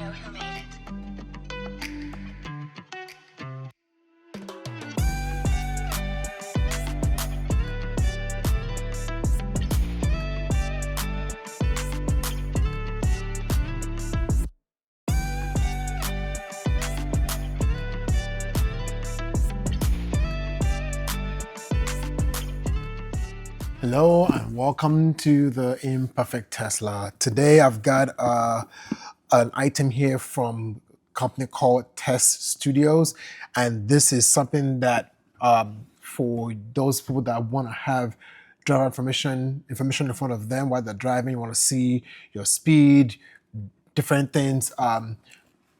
know who made it. Hello and welcome to the Imperfect Tesla. Today I've got an item here from a company called Tes Studios, and this is something that for those people that want to have driver information in front of them while they're driving, you want to see your speed, different things.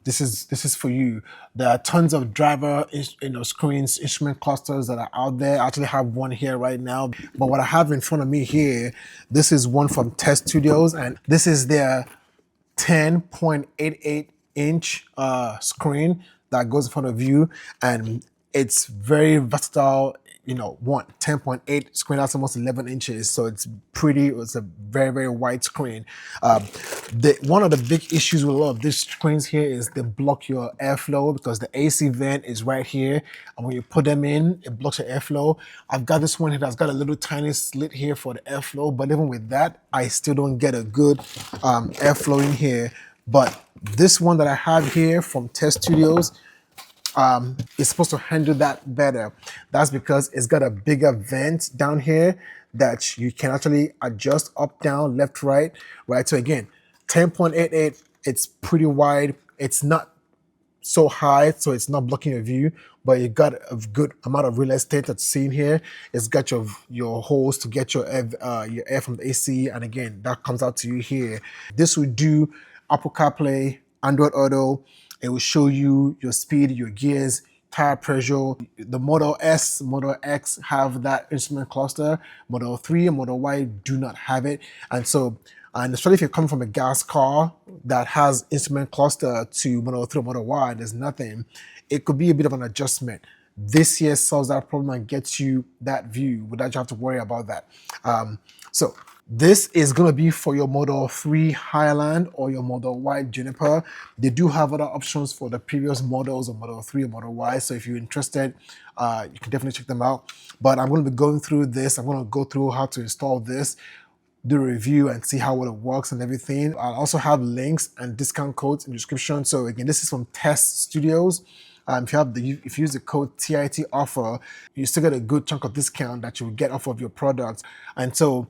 This is for you. There are tons of driver screens, instrument clusters that are out there. I actually have one here right now, but what I have in front of me here, this is one from Tes Studios, and this is their 10.88-inch screen that goes in front of you, and it's very versatile. 10.8 screen, that's almost 11 inches, so it's pretty. It's a very, very wide screen. One of the big issues with a lot of these screens here is they block your airflow because the AC vent is right here, and when you put them in, it blocks your airflow. I've got this one here that's got a little tiny slit here for the airflow, but even with that, I still don't get a good airflow in here. But this one that I have here from Tes Studios, is supposed to handle that better. That's because it's got a bigger vent down here that you can actually adjust up, down, left, right. So again, 10.88, it's pretty wide. It's not so high, so it's not blocking your view, but you got a good amount of real estate that's seen here. It's got your holes to get your air from the AC, and again, that comes out to you here. This will do Apple CarPlay, Android Auto. It will show you your speed, your gears, tire pressure. The Model S, Model X have that instrument cluster. Model 3 and Model Y do not have it. And especially if you're coming from a gas car that has instrument cluster to Model 3 or Model Y, there's nothing. It could be a bit of an adjustment. This here solves that problem and gets you that view without you have to worry about that. So this is going to be for your Model 3 Highland or your Model Y Juniper. They do have other options for the previous models of Model 3 or Model Y, so if you're interested, you can definitely check them out. But I'm going to be going through this. I'm going to go through how to install this, do a review, and see how well it works and everything. I'll also have links and discount codes in the description. So again, this is from Tes Studios. If you use the code TIT offer, you still get a good chunk of discount that you'll get off of your products. And so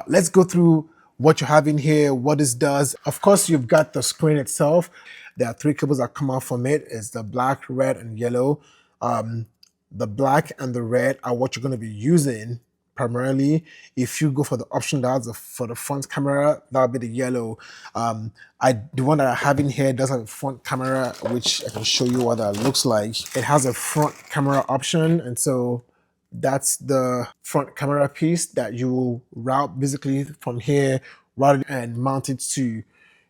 let's go through what you have in here, what this does. Of course, you've got the screen itself. There are 3 cables that come out from it. It's the black, red, and yellow. The black and the red are what you're going to be using primarily. If you go for the option that's for the front camera, that'll be the yellow. The one that I have in here does have a front camera, which I can show you what that looks like. It has a front camera option, and so that's the front camera piece that you will route basically from here, route it and mount it to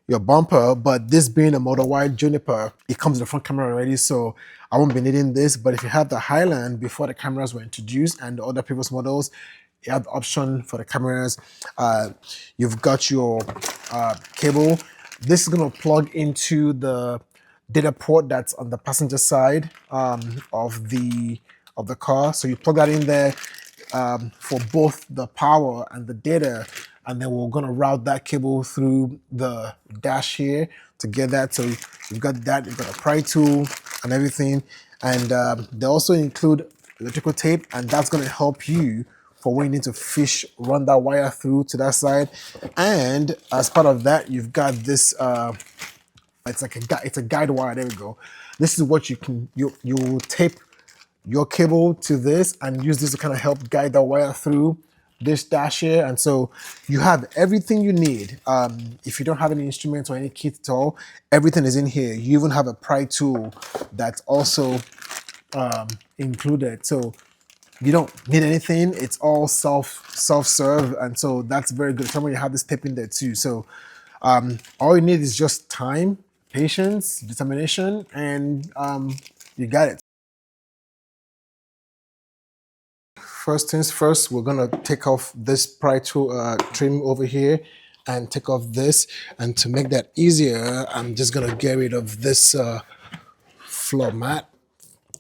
your bumper. But this being a Model Y Juniper, it comes with the front camera already, so I won't be needing this. But if you have the Highland before the cameras were introduced and the other previous models, you have the option for the cameras. You've got your cable. This is going to plug into the data port that's on the passenger side of the car. So you plug that in there for both the power and the data, and then we're going to route that cable through the dash here to get that. So you've got that, you've got a pry tool and everything, and they also include electrical tape, and that's going to help you for when you need to run that wire through to that side. And as part of that, you've got this it's a guide wire. There we go. This is what you tape your cable to this and use this to kind of help guide the wire through this dash here. And so you have everything you need. If you don't have any instruments or any kit at all, everything is in here. You even have a pry tool that's also included. So you don't need anything. It's all self-serve, and so that's very good. Somebody have this tape in there too. So all you need is just time, patience, determination, and you got it. First things first, we're gonna take off this pry tool trim over here. and take off this. And to make that easier, I'm just gonna get rid of this floor mat.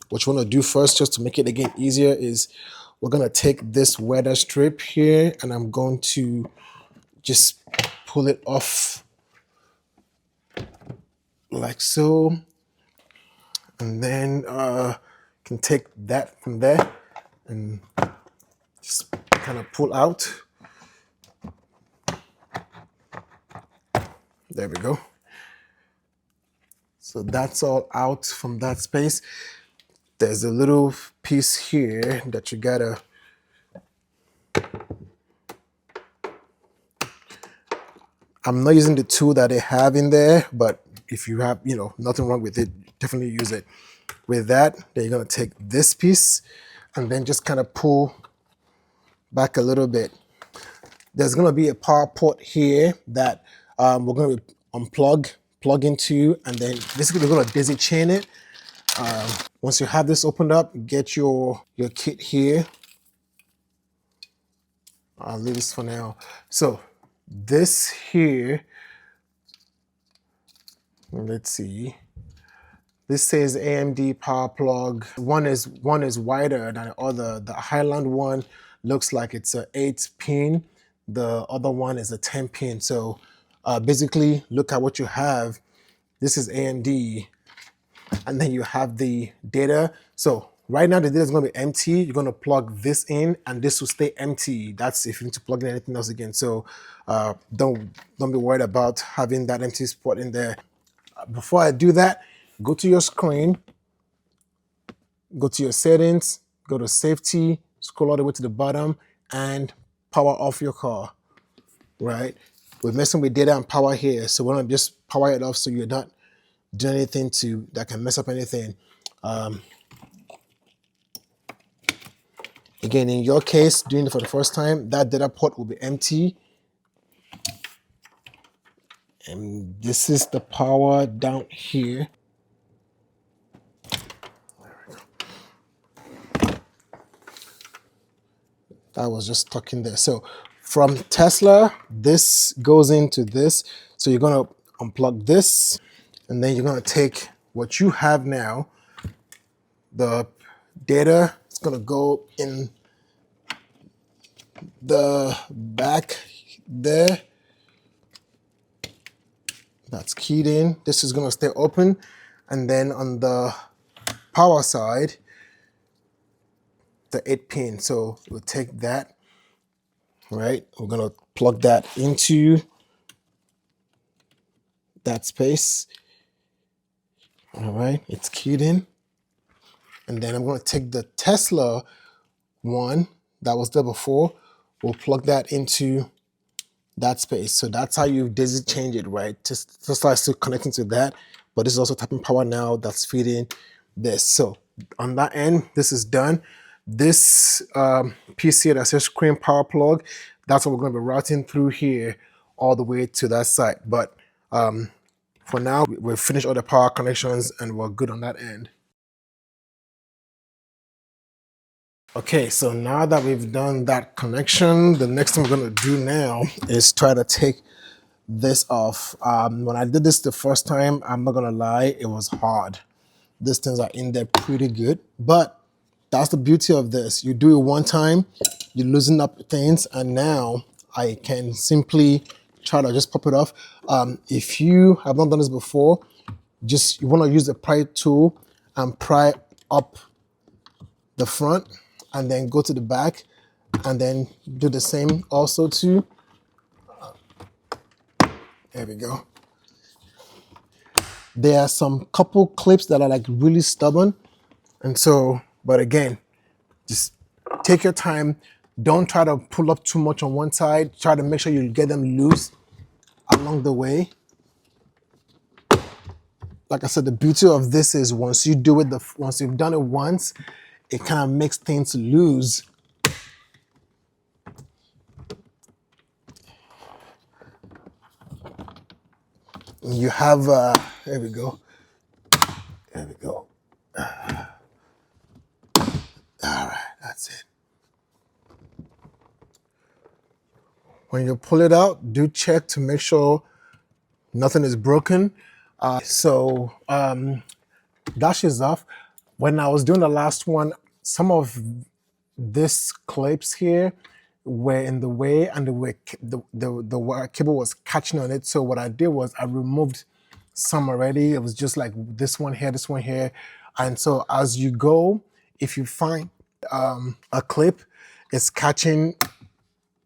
What you want to do first, just to make it again easier, is we're gonna take this weather strip here, and I'm going to just pull it off like so, and then can take that from there and just kind of pull out. There we go. So that's all out from that space. There's a little piece here that you gotta, I'm not using the tool that they have in there, but if you have, you know, nothing wrong with it, definitely use it. With that, then you're gonna take this piece and then just kind of pull back a little bit. There's gonna be a power port here that we're gonna plug into, and then basically we're gonna daisy chain it. Once you have this opened up, get your kit here. I'll leave this for now. So this here, let's see. This says AMD power plug. One is wider than the other. The Highland one looks like it's a 8-pin. The other one is a 10-pin. So basically, look at what you have. This is AMD, and then you have the data. So right now the data is going to be empty. You're going to plug this in, and this will stay empty. That's if you need to plug in anything else again. So don't be worried about having that empty spot in there. Before I do that, go to your screen, go to your settings, go to safety, scroll all the way to the bottom, and power off your car, right? We're messing with data and power here, so we're gonna just power it off so you're not doing anything that can mess up anything. Again, in your case, doing it for the first time, that data port will be empty. And this is the power down here. That was just stuck in there. So from Tesla, this goes into this. So you're gonna unplug this, and then you're gonna take what you have now, the data, it's gonna go in the back there. That's keyed in. This is gonna stay open. And then on the power side, the 8-pin. So we'll take that, right? We're gonna plug that into that space. All right, it's keyed in. And then I'm gonna take the Tesla one that was there before. We'll plug that into that space. So that's how you daisy change it, right? Just like still connecting to that, but this is also tapping power now that's feeding this. So on that end, this is done. This piece here that says screen power plug, that's what we're going to be routing through here all the way to that side. But for now, we've finished all the power connections and we're good on that end. Okay, so now that we've done that connection, the next thing we're going to do now is try to take this off. When I did this the first time, I'm not gonna lie, it was hard. These things are in there pretty good, but that's the beauty of this. You do it one time, you loosen up things, and now I can simply try to just pop it off. If you have not done this before, you wanna use the pry tool and pry up the front, and then go to the back, and then do the same also too. There we go. There are some couple clips that are like really stubborn. And so, but again, just take your time. Don't try to pull up too much on one side. Try to make sure you get them loose along the way. Like I said, the beauty of this is once you've done it once, it kind of makes things loose. You have, there we go. There we go. All right, that's it. When you pull it out, do check to make sure nothing is broken. Dash is off. When I was doing the last one, some of this clips here were in the way, and the wire cable was catching on it. So what I did was I removed some already. It was just like this one here. And so as you go, if you find a clip is catching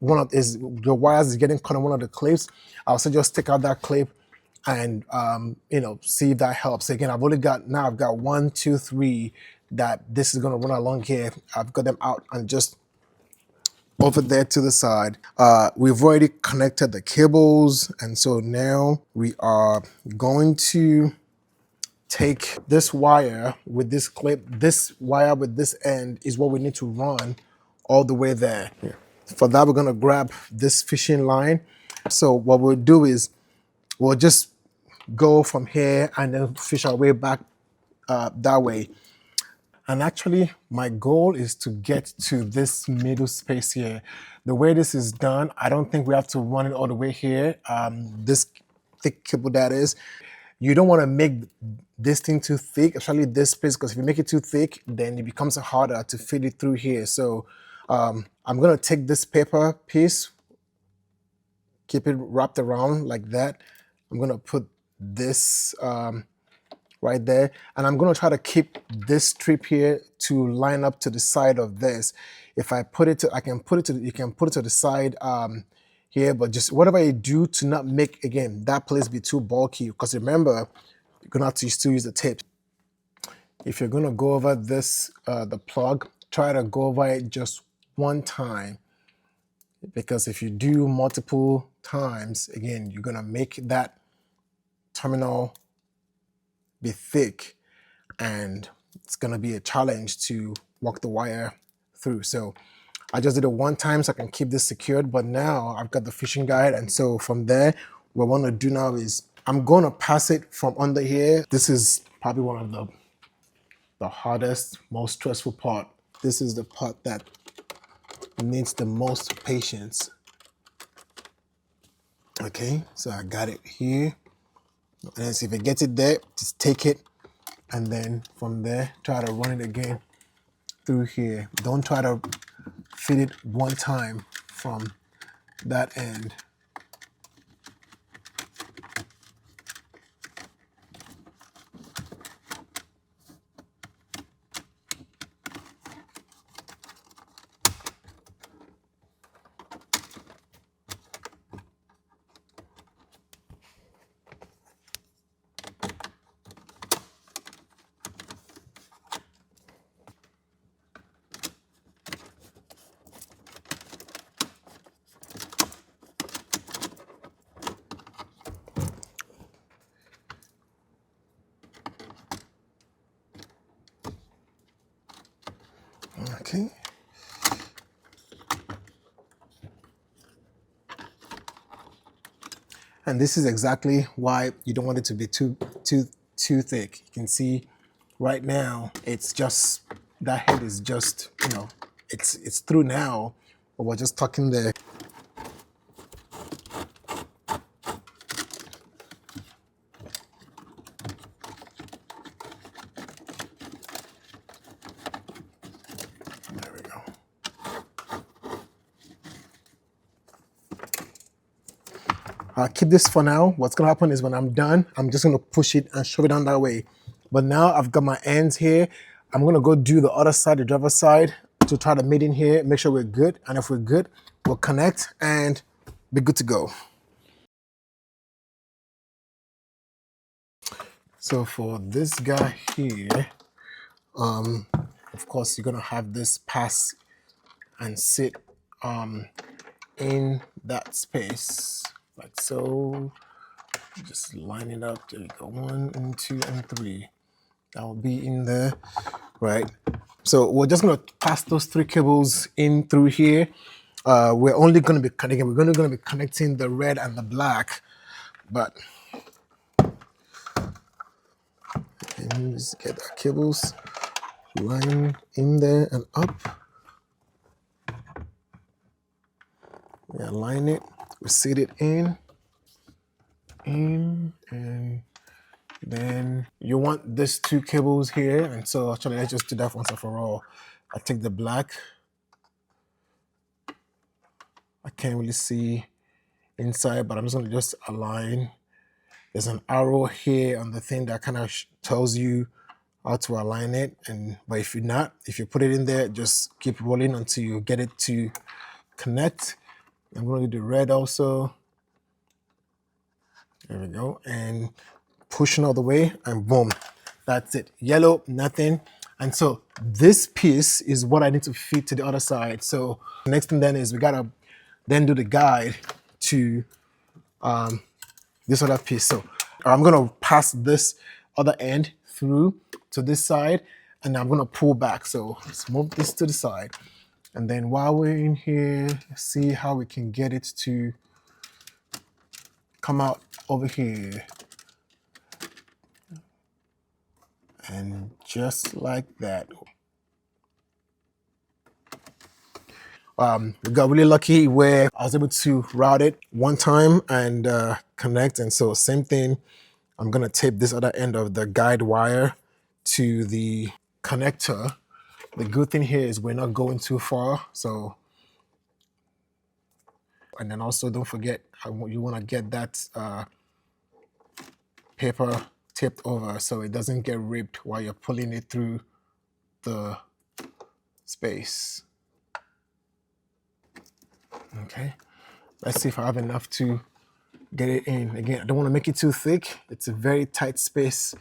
the wires is getting caught on one of the clips, I'll say just take out that clip and see if that helps. Again, I've got 1, 2, 3 that this is going to run along here. I've got them out and just over there to the side. We've already connected the cables, and so now we are going to take this wire with this clip. This wire with this end is what we need to run all the way there. Yeah. For that, we're going to grab this fishing line. So what we'll do is we'll just go from here and then fish our way back that way. And actually, my goal is to get to this middle space here. The way this is done, I don't think we have to run it all the way here. This thick cable that is. You don't want to make this thing too thick, especially this space, because if you make it too thick, then it becomes harder to fit it through here. So I'm going to take this paper piece, keep it wrapped around like that. I'm going to put this right there, and I'm going to try to keep this strip here to line up to the side of this. If I put it to, you can put it to the side here, but just whatever you do to not make, again, that place be too bulky, because remember, you're going to have to still use the tape. If you're going to go over this, the plug, try to go over it just one time, because if you do multiple times, again, you're going to make that terminal be thick, and it's going to be a challenge to walk the wire through. So I just did it one time so I can keep this secured, but now I've got the fishing guide, and so from there, what I want to do now is I'm going to pass it from under here. This is probably one of the hardest, most stressful part. This is the part that needs the most patience. Okay, so I got it here. And then see if it gets it there, just take it, and then from there, try to run it again through here. Don't try to fit it one time from that end. Okay. And this is exactly why you don't want it to be too thick. You can see right now, it's just, that head is just, it's through now, but we're just tucking there. There we go. I'll keep this for now. What's gonna happen is when I'm done, I'm just gonna push it and shove it down that way. But now I've got my ends here. I'm gonna go do the other side, the driver's side, to try to meet in here, make sure we're good. And if we're good, we'll connect and be good to go. So for this guy here, of course, you're gonna have this pass and sit in that space, like so. Just line it up. There we go. 1 and 2 and 3. That will be in there, right? So we're just gonna pass those 3 cables in through here. We're only gonna be connecting. We're gonna be connecting the red and the black, but let's get our cables line in there and up. We align it, we set it in, and then you want these two cables here. And so actually, let's just do that once and for all. I take the black. I can't really see inside, but I'm just gonna just align. There's an arrow here on the thing that kind of tells you how to align it. But if you put it in there, just keep rolling until you get it to connect. I'm going to do the red also. There we go. And pushing all the way, and boom, that's it. Yellow, nothing. And so this piece is what I need to feed to the other side. So the next thing then is we gotta then do the guide to this other piece. So I'm gonna pass this other end through to this side, and I'm gonna pull back. So let's move this to the side. And then while we're in here, see how we can get it to come out over here. And just like that. We got really lucky where I was able to route it one time and connect. And so same thing, I'm gonna tape this other end of the guide wire to the connector. The good thing here is we're not going too far. So, and then also don't forget, you wanna get that paper taped over so it doesn't get ripped while you're pulling it through the space. Okay, let's see if I have enough to get it in. Again, I don't want to make it too thick. It's a very tight space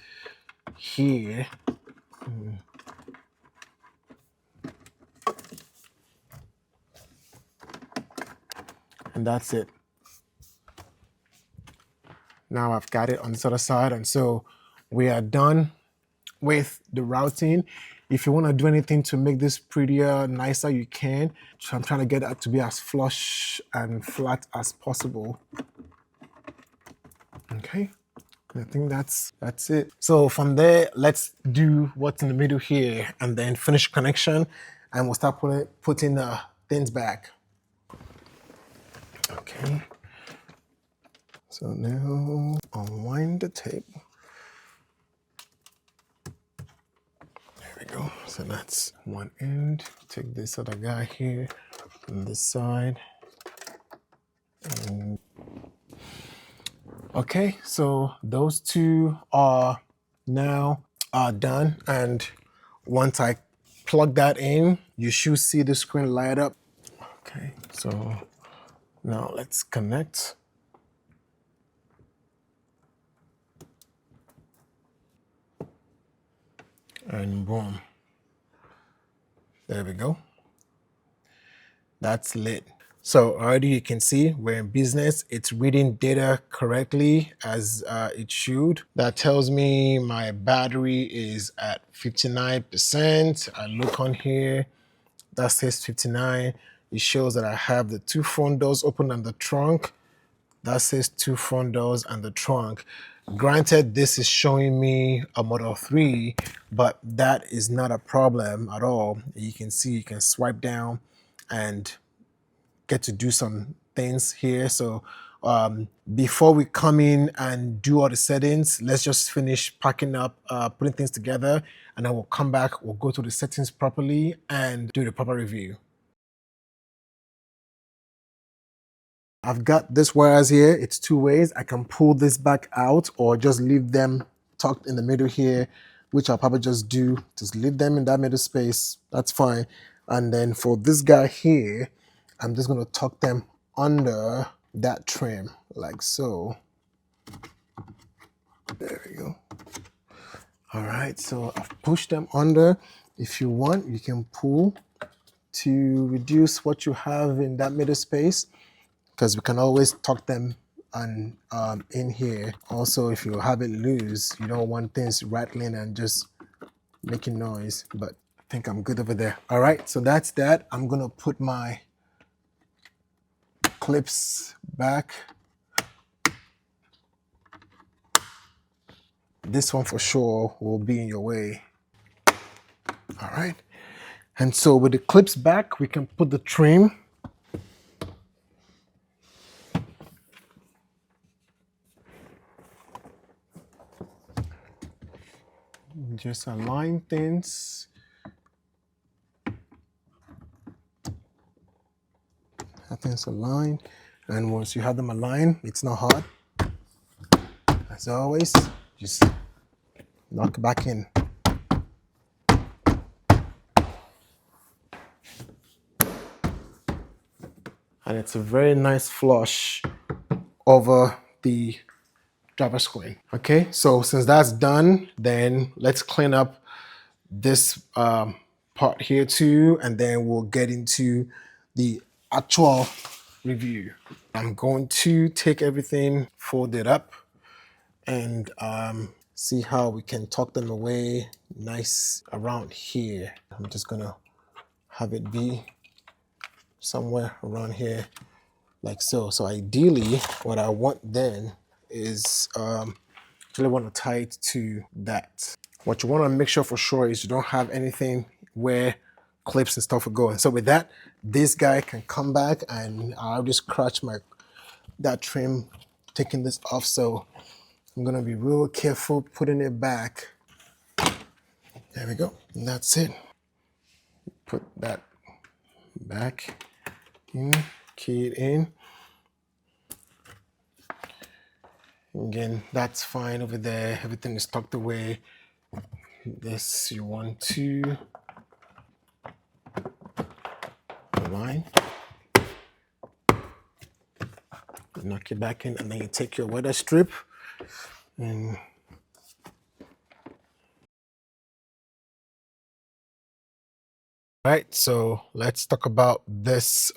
here. And that's it. Now I've got it on this other side, and so we are done with the routing. If you want to do anything to make this prettier, nicer, you can. So I'm trying to get that to be as flush and flat as possible. Okay, I think that's it. So from there, let's do what's in the middle here and then finish connection, and we'll start putting the things back. Okay, so now unwind the tape. Go. So that's one end. Take this other guy here on this side. And okay, so those two are now done. And once I plug that in, you should see the screen light up. Okay, so now let's connect. And boom. There we go. That's lit. So already you can see we're in business. It's reading data correctly as it should. That tells me my battery is at 59%. I look on here, that says 59. It shows that I have the two front doors open and the trunk. That says two front doors and the trunk. Granted, this is showing me a Model 3, but that is not a problem at all. You can see you can swipe down and get to do some things here. So before we come in and do all the settings, let's just finish packing up, putting things together, and then we'll come back, we'll go through the settings properly and do the proper review. I've got this wires here. It's two ways. I can pull this back out or just leave them tucked in the middle here, which I'll probably just do. Just leave them in that middle space. That's fine. And then for this guy here, I'm just going to tuck them under that trim like so. There we go. All right, so I've pushed them under. If you want, you can pull to reduce what you have in that middle space, because we can always tuck them on in here. Also, if you have it loose, you don't want things rattling and just making noise, but I think I'm good over there. All right, so that's that. I'm gonna put my clips back. This one for sure will be in your way. All right, and so with the clips back, we can put the trim Just align things. Have things aligned. And once you have them aligned, it's not hard. As always, just knock it back in. And it's a very nice flush over the driver screen. Okay, so since that's done, then let's clean up this part here too, and then we'll get into the actual review. I'm going to take everything, fold it up, and see how we can tuck them away nice around here. I'm just gonna have it be somewhere around here like so. So ideally what I want then is really want to tie it to that. What you want to make sure for sure is you don't have anything where clips and stuff are going. So with that, this guy can come back and I'll just scratch that trim, taking this off. So I'm gonna be real careful putting it back. There we go, and that's it. Put that back in, key it in. Again, that's fine over there. Everything is tucked away. This you want to align. Knock it back in, and then you take your weather strip and all right, so let's talk about this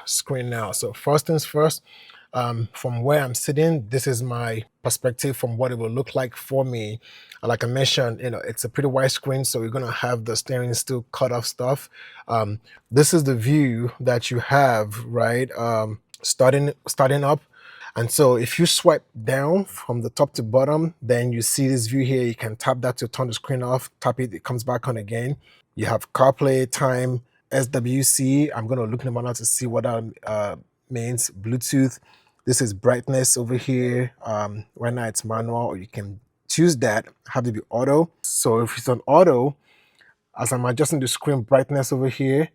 screen now. So first things first, from where I'm sitting, this is my perspective from what it will look like for me. Like I mentioned, it's a pretty wide screen, so you're gonna have the steering still cut off stuff. This is the view that you have, right? Starting up. And so if you swipe down from the top to bottom, then you see this view here. You can tap that to turn the screen off, tap it, it comes back on again. You have CarPlay, time, SWC. I'm going to look them out to see what that means. Bluetooth. This is brightness over here. Right now it's manual, or you can choose that, have it be auto. So if it's on auto, as I'm adjusting the screen brightness over here,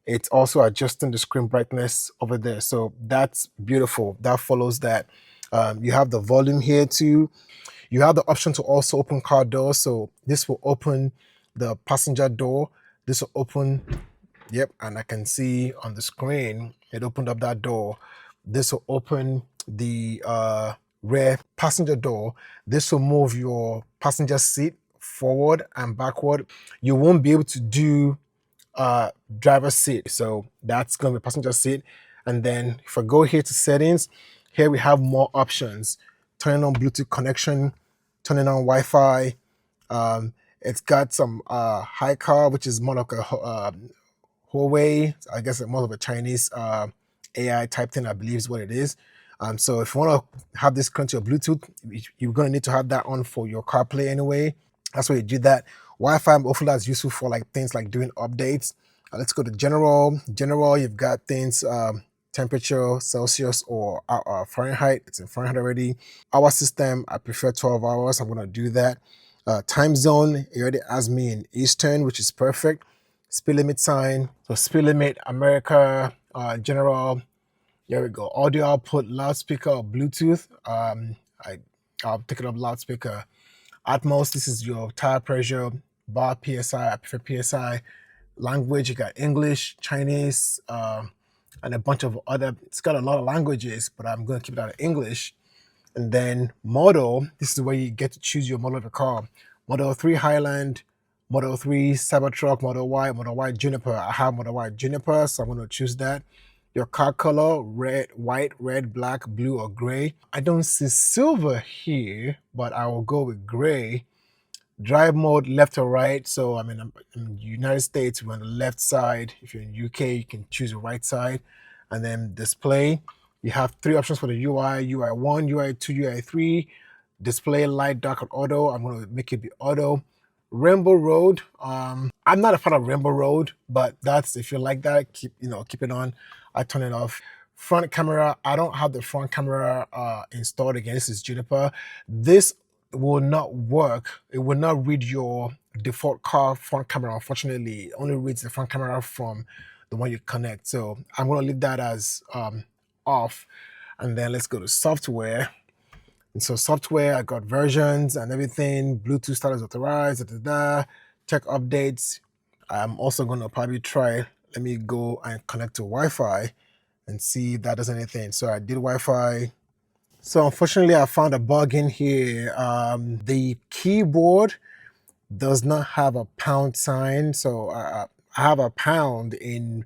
it's also adjusting the screen brightness over there. So that's beautiful. That follows that. You have the volume here too. You have the option to also open car doors. So this will open the passenger door. This will open, yep, and I can see on the screen, it opened up that door. This will open the rear passenger door. This will move your passenger seat forward and backward. You won't be able to do driver's seat. So that's going to be passenger seat. And then if I go here to settings, here we have more options. Turning on Bluetooth connection, turning on Wi-Fi. It's got some high car, which is more like a Huawei. I guess more of a Chinese AI type thing, I believe is what it is. So if you want to have this connect to your Bluetooth, you're going to need to have that on for your CarPlay anyway. That's why you do that. Wi-Fi, hopefully that's useful for like things like doing updates. Let's go to general. General, you've got things, temperature, Celsius or Fahrenheit. It's in Fahrenheit already. Hour system, I prefer 12 hours. I'm going to do that. Time zone, it already has me in Eastern, which is perfect. Speed limit sign. So speed limit, America, general. There we go. Audio output, loudspeaker, or Bluetooth. I'll take it up loudspeaker. Atmos, this is your tire pressure. Bar PSI, I prefer PSI. Language, you got English, Chinese, and a bunch of other. It's got a lot of languages, but I'm going to keep it out of English. And then model, this is where you get to choose your model of the car. Model 3 Highland, Model 3 Cybertruck, Model Y Juniper. I have Model Y Juniper, so I'm going to choose that. Your car color, white, red, black, blue, or gray. I don't see silver here, but I will go with gray. Drive mode, left or right. So I mean, in the United States, we're on the left side. If you're in UK, you can choose the right side. And then display, you have 3 options for the UI, UI1, UI2, UI3. Display, light, dark, and auto. I'm going to make it be auto. Rainbow Road. I'm not a fan of Rainbow Road, but that's, if you like that, keep it on. I turn it off. Front camera, I don't have the front camera installed again. This is Juniper. This will not work. It will not read your default car front camera. Unfortunately, it only reads the front camera from the one you connect. So I'm going to leave that as off. And then let's go to software. And so software, I got versions and everything. Bluetooth status authorized, tech updates. I'm also going to probably try, let me go and connect to Wi-Fi and see if that does anything. So I did Wi-Fi. So unfortunately, I found a bug in here. The keyboard does not have a pound sign. So I have a pound in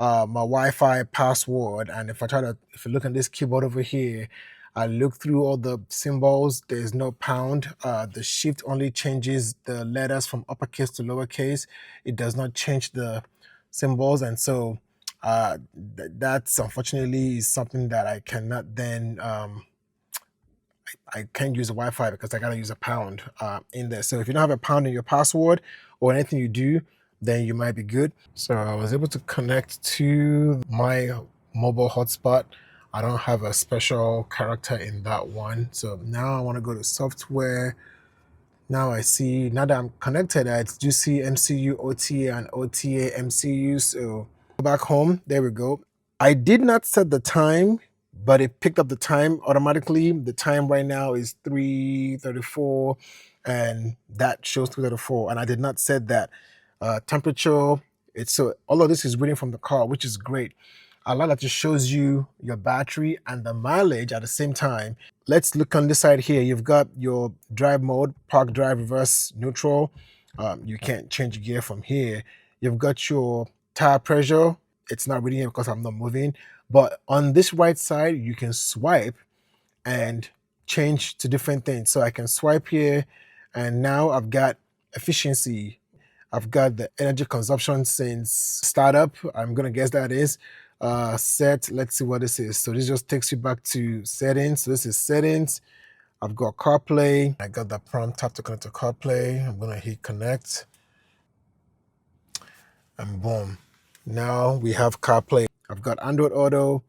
my Wi-Fi password. And if you look at this keyboard over here, I look through all the symbols, there's no pound. The shift only changes the letters from uppercase to lowercase. It does not change the symbols. And so that's unfortunately something that I cannot then, I can't use a Wi-Fi because I gotta use a pound in there. So if you don't have a pound in your password or anything you do, then you might be good. So I was able to connect to my mobile hotspot. I don't have a special character in that one. So now I want to go to software. Now I see, now that I'm connected, I do see MCU, OTA, and OTA MCU. So go back home, there we go. I did not set the time, but it picked up the time automatically. The time right now is 3:34, and that shows 3:34. And I did not set that temperature. So all of this is reading from the car, which is great. I like that it shows you your battery and the mileage at the same time. Let's look on this side here. You've got your drive mode, park, drive, reverse, neutral. You can't change gear from here. You've got your tire pressure. It's not reading it because I'm not moving. But on this right side, you can swipe and change to different things. So I can swipe here, and now I've got efficiency. I've got the energy consumption since startup. I'm gonna guess that is set. Let's see what this is. So this just takes you back to settings. So this is settings. I've got CarPlay. I got the prompt, tap to connect to CarPlay. I'm gonna hit connect, and boom. Now we have CarPlay. I've got Android Auto,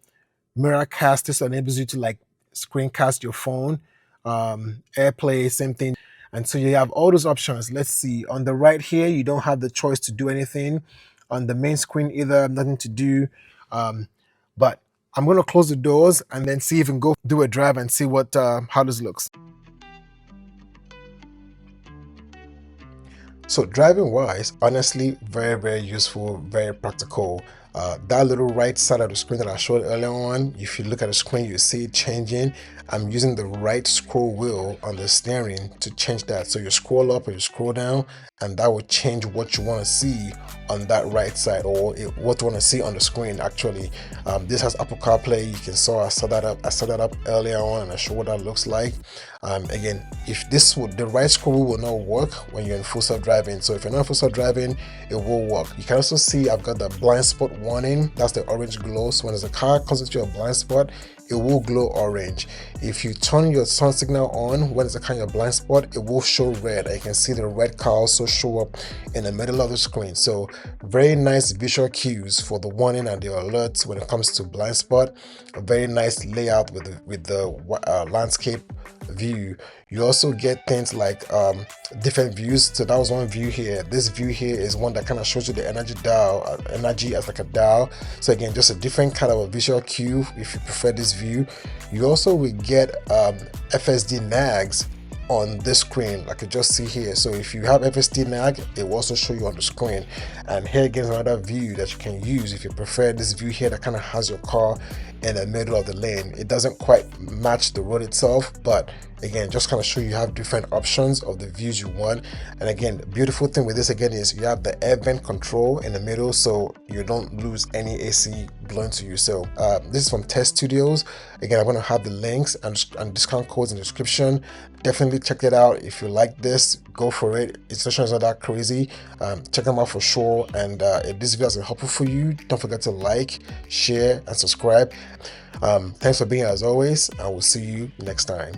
Miracast. This enables you to like screencast your phone. AirPlay, same thing. And so you have all those options. Let's see. On the right here, you don't have the choice to do anything. On the main screen, either nothing to do. But I'm going to close the doors and then see if we can go do a drive and see what how this looks. So driving wise, honestly, very, very useful, very practical. That little right side of the screen that I showed earlier on, if you look at the screen, you see it changing. I'm using the right scroll wheel on the steering to change that. So you scroll up or you scroll down, and that will change what you want to see on that right side, or what you want to see on the screen. Actually, this has Apple CarPlay. You can saw I set that up earlier on, and I showed what that looks like. Again, if the right scroll wheel will not work when you're in full self driving. So if you're not in full self driving, it will work. You can also see I've got the blind spot warning. That's the orange glow. So when there's a car comes into a blind spot, it will glow orange. If you turn your sun signal on when it's a kind of blind spot, it will show red. You can see the red car also show up in the middle of the screen. So very nice visual cues for the warning and the alerts when it comes to blind spot. A very nice layout with the landscape view. You also get things like different views. So that was one view here. This view here is one that kind of shows you the energy dial, energy as like a dial. So again, just a different kind of a visual cue if you prefer this view. You also will get FSD nags on this screen, like you just see here. So if you have FSD nag, it will also show you on the screen. And here again is another view that you can use if you prefer this view here that kind of has your car in the middle of the lane. It doesn't quite match the road itself, but again, just kind of show you have different options of the views you want. And again, the beautiful thing with this again is you have the air vent control in the middle, so you don't lose any AC blowing to you. So this is from Tes Studios. Again, I'm going to have the links and discount codes in the description. Definitely check it out. If you like this, go for it. Installation is not that crazy. Check them out for sure. And if this video has been helpful for you, don't forget to like, share, and subscribe. Thanks for being here as always. I will see you next time.